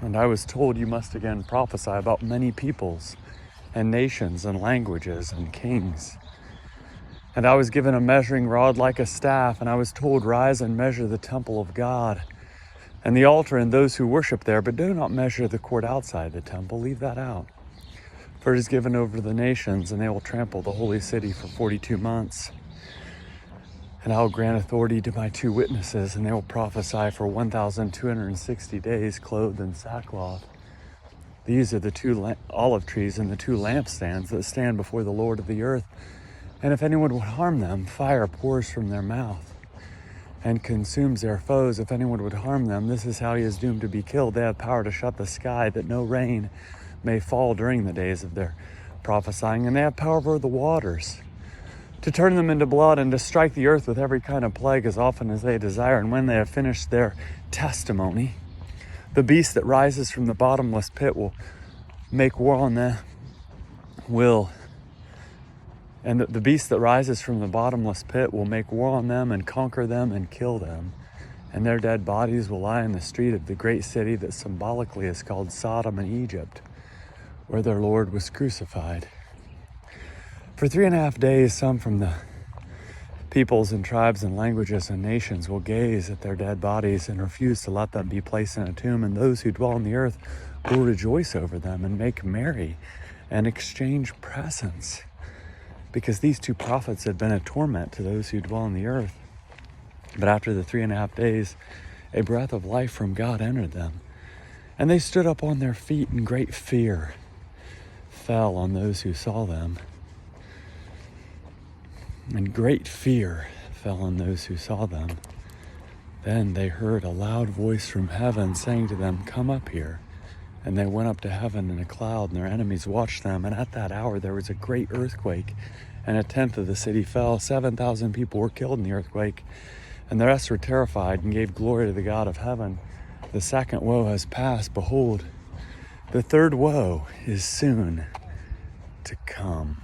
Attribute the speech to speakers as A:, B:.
A: And I was told, you must again prophesy about many peoples and nations and languages and kings. And I was given a measuring rod like a staff, and I was told, rise and measure the temple of God and the altar and those who worship there, but do not measure the court outside the temple. Leave that out. For it is given over to the nations, and they will trample the holy city for 42 months. And I will grant authority to my 2 witnesses, and they will prophesy for 1,260 days, clothed in sackcloth. These are the 2 olive trees and the 2 lampstands that stand before the Lord of the earth. And if anyone would harm them, fire pours from their mouth and consumes their foes. If anyone would harm them, this is how he is doomed to be killed. They have power to shut the sky, that no rain may fall during the days of their prophesying. And they have power over the waters, to turn them into blood, and to strike the earth with every kind of plague as often as they desire. And when they have finished their testimony, the beast that rises from the bottomless pit will make war on them, And the beast that rises from the bottomless pit will make war on them and conquer them and kill them. And their dead bodies will lie in the street of the great city that symbolically is called Sodom and Egypt, where their Lord was crucified. For 3.5 days, some from the peoples and tribes and languages and nations will gaze at their dead bodies and refuse to let them be placed in a tomb. And those who dwell on the earth will rejoice over them and make merry and exchange presents, because these 2 prophets had been a torment to those who dwell on the earth. But after the 3.5 days, a breath of life from God entered them, and they stood up on their feet, and great fear fell on those who saw them. And great fear fell on those who saw them. Then they heard a loud voice from heaven saying to them, come up here. And they went up to heaven in a cloud, and their enemies watched them. And at that hour there was a great earthquake, and 1/10 of the city fell. 7,000 people were killed in the earthquake, and the rest were terrified and gave glory to the God of heaven. The 2nd woe has passed. Behold, the 3rd woe is soon to come.